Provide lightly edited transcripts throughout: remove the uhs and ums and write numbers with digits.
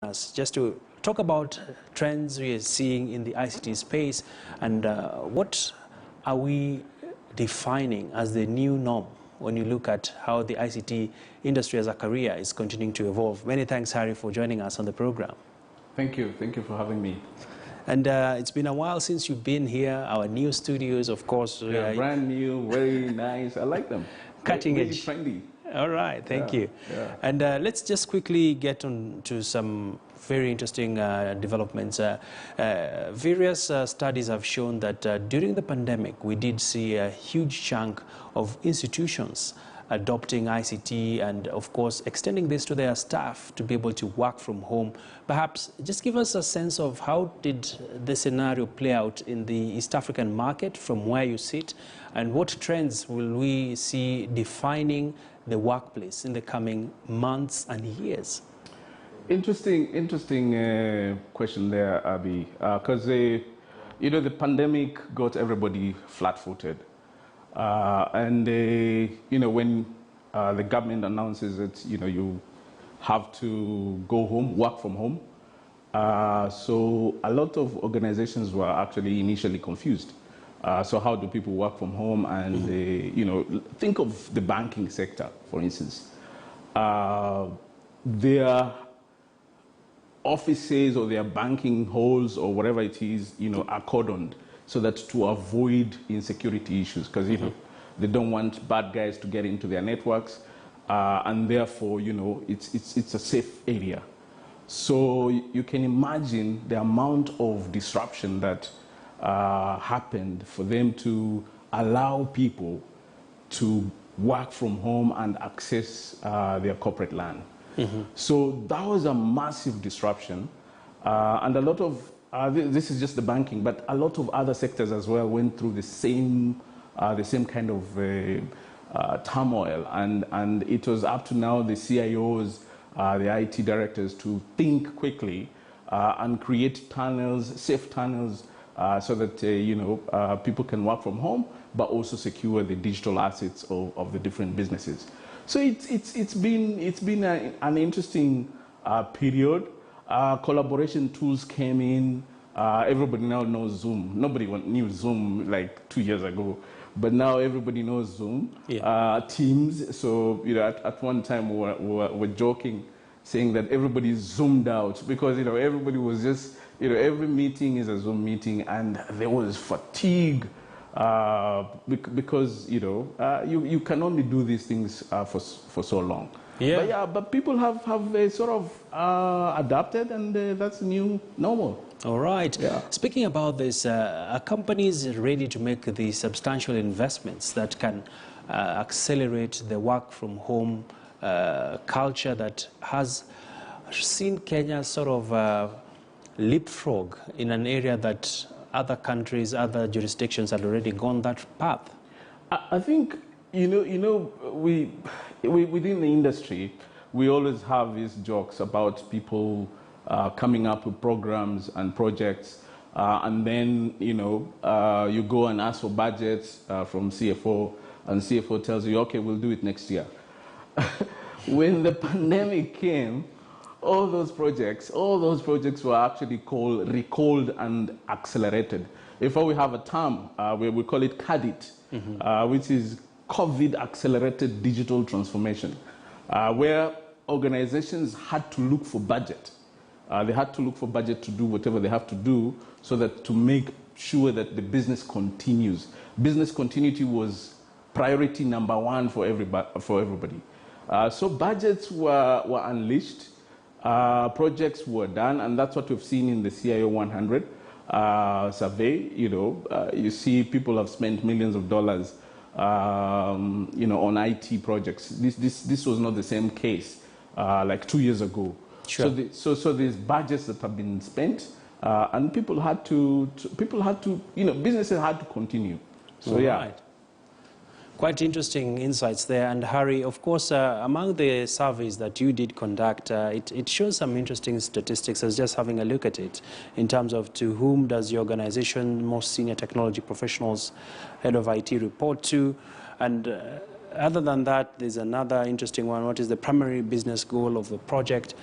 us just to talk about trends we are seeing in the ICT space and what are we defining as the new norm when you look at how the ICT industry as a career is continuing to evolve. Many thanks, Harry, for joining us on the program. Thank you. Thank you for having me. And it's been a while since you've been here. Our new studios, of course. Yeah, brand new, very nice. I like them. Cutting really edge. Trendy. All right, thank you. Yeah. And let's just quickly get on to some very interesting developments. Various studies have shown that during the pandemic, we did see a huge chunk of institutions adopting ICT and, of course, extending this to their staff to be able to work from home. Perhaps just give us a sense of how did the scenario play out in the East African market from where you sit, and what trends will we see defining the workplace in the coming months and years? Interesting question there, Abby, because you know, the pandemic got everybody flat-footed. You know, when the government announces that, you know, you have to go home, work from home, so a lot of organizations were actually initially confused. So how do people work from home? And, you know, think of the banking sector, for instance. Their offices or their banking halls or whatever it is, you know, are cordoned, so that to avoid insecurity issues, because you know they don't want bad guys to get into their networks, and therefore, you know, it's a safe area. So you can imagine the amount of disruption that happened for them to allow people to work from home and access their corporate land. So that was a massive disruption, and a lot of this is just the banking, but a lot of other sectors as well went through the same kind of turmoil, and it was up to now the CIOs, the IT directors, to think quickly and create tunnels, safe tunnels, so that you know, people can work from home, but also secure the digital assets of the different businesses. So it's been an interesting period. Collaboration tools came in. Everybody now knows Zoom. Nobody knew Zoom like 2 years ago, but now everybody knows Zoom. Yeah. Teams. So you know, at one time we're joking, saying that everybody's zoomed out because you know everybody was just, you know, every meeting is a Zoom meeting, and there was fatigue because you know you can only do these things for so long. Yeah. But people have sort of adapted, and that's the new normal. All right. Yeah. Speaking about this, are companies ready to make the substantial investments that can accelerate the work from home culture that has seen Kenya sort of leapfrog in an area that other countries, other jurisdictions had already gone that path? I think, you know, we within the industry, we always have these jokes about people coming up with programs and projects, and then, you know, you go and ask for budgets from CFO, and CFO tells you, okay, we'll do it next year. When the pandemic came, all those projects were actually recalled and accelerated. In fact, we have a term, we call it CADIT, which is COVID Accelerated Digital Transformation, where organizations had to look for budget. They had to look for budget to do whatever they have to do, so that to make sure that the business continues. Business continuity was priority number one for everybody. So budgets were unleashed, projects were done, and that's what we've seen in the CIO 100 survey. You know, you see people have spent millions of dollars, you know, on IT projects. This was not the same case like 2 years ago. Sure. So there's budgets that have been spent, and people had to, you know, businesses had to continue. So right. Yeah. Quite interesting insights there. And Harry, of course, among the surveys that you did conduct, it shows some interesting statistics. I was just having a look at it in terms of to whom does the organization, most senior technology professionals, head of IT report to. And other than that, there's another interesting one. What is the primary business goal of the project?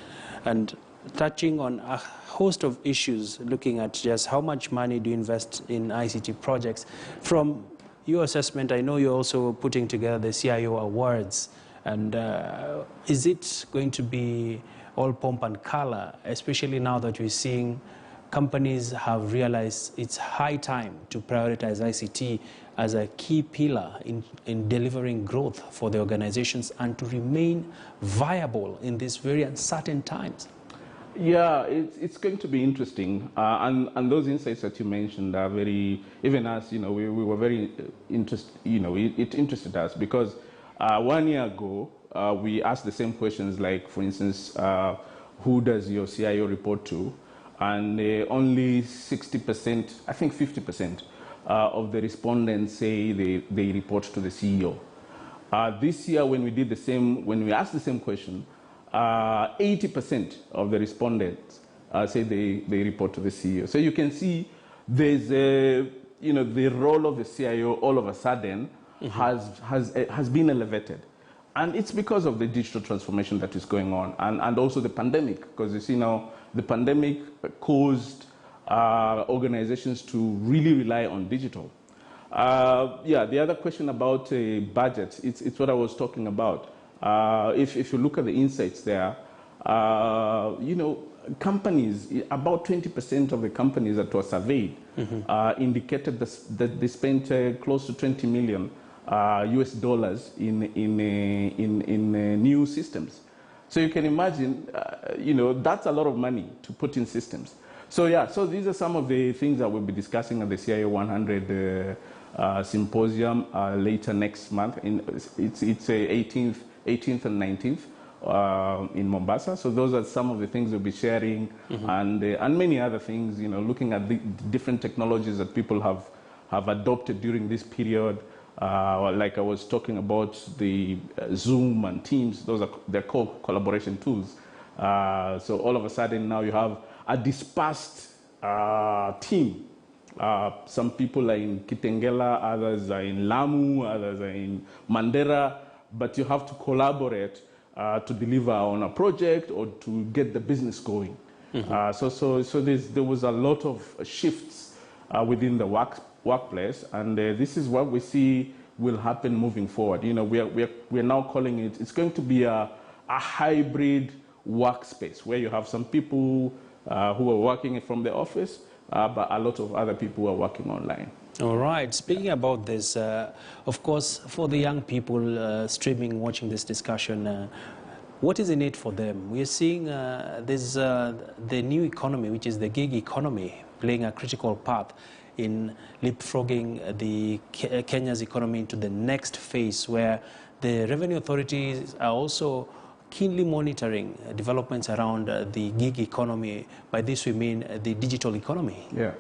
And touching on a host of issues, looking at just how much money do you invest in ICT projects. From your assessment, I know you're also putting together the CIO Awards, and is it going to be all pomp and color, especially now that we're seeing companies have realized it's high time to prioritize ICT as a key pillar in delivering growth for the organizations and to remain viable in these very uncertain times? Yeah, it's going to be interesting, and those insights that you mentioned are very, even us, we were very interested, it interested us because 1 year ago, we asked the same questions, like, for instance, who does your CIO report to? And only 60%, I think 50% of the respondents say they report to the CEO. This year, when we asked the same question, 80% of the respondents say they report to the CEO. So you can see there's the role of the CIO all of a sudden has been elevated. And it's because of the digital transformation that is going on, and also the pandemic, because you see now the pandemic caused organizations to really rely on digital. The other question about budget, it's what I was talking about. If you look at the insights there, companies, about 20% of the companies that were surveyed indicated that they spent close to 20 million US dollars in new systems. So you can imagine, that's a lot of money to put in systems. So so these are some of the things that we'll be discussing at the CIO 100 symposium later next month. It's 18th and 19th in Mombasa. So those are some of the things we'll be sharing, and many other things. Looking at the different technologies that people have adopted during this period. Like I was talking about the Zoom and Teams. They're called collaboration tools. So all of a sudden now you have a dispersed team. Some people are in Kitengela, others are in Lamu, others are in Mandera, but you have to collaborate to deliver on a project or to get the business going. So there was a lot of shifts within the workplace, and this is what we see will happen moving forward. We're now calling it, it's going to be a hybrid workspace where you have some people who are working from the office, but a lot of other people who are working online. All right. Speaking about this, of course, for the young people streaming, watching this discussion, what is in it for them? We are seeing there's the new economy, which is the gig economy, playing a critical part in leapfrogging the Kenya's economy into the next phase, where the revenue authorities are also keenly monitoring developments around the gig economy. By this we mean the digital economy. Yeah.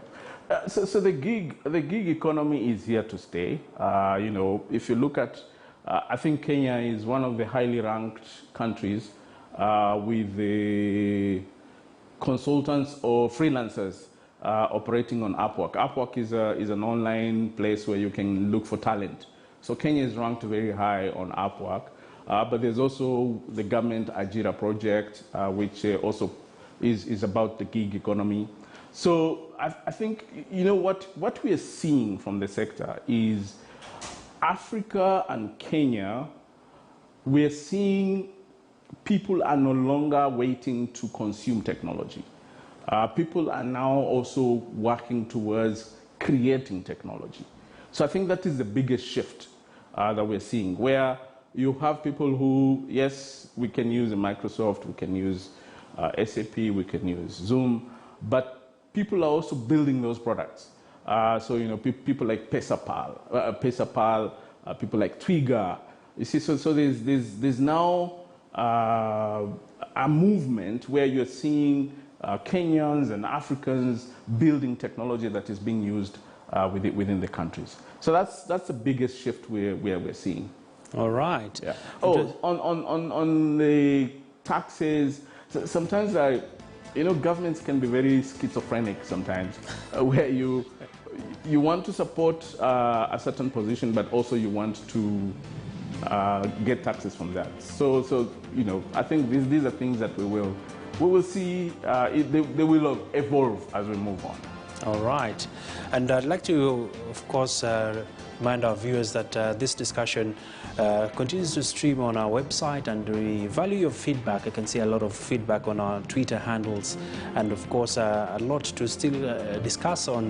So the gig economy is here to stay. If you look at, I think Kenya is one of the highly ranked countries with the consultants or freelancers operating on Upwork. Upwork is an online place where you can look for talent. So Kenya is ranked very high on Upwork. But there's also the government Ajira project, which also is about the gig economy. So I think, what we are seeing from the sector is Africa and Kenya, we're seeing people are no longer waiting to consume technology. People are now also working towards creating technology. So I think that is the biggest shift that we're seeing, where you have people who, yes, we can use Microsoft, we can use SAP, we can use Zoom, but people are also building those products. So, people like PesaPal, people like Twiga. You see, so there's now a movement where you're seeing Kenyans and Africans building technology that is being used within the countries. So that's the biggest shift we're seeing. All right. Yeah. On the taxes, sometimes governments can be very schizophrenic sometimes, where you want to support a certain position, but also you want to get taxes from that. So I think these are things that we will we will see they will evolve as we move on. All right. And I'd like to, of course, remind our viewers that this discussion continues to stream on our website, and we value your feedback. I can see a lot of feedback on our Twitter handles, and of course a lot to still discuss on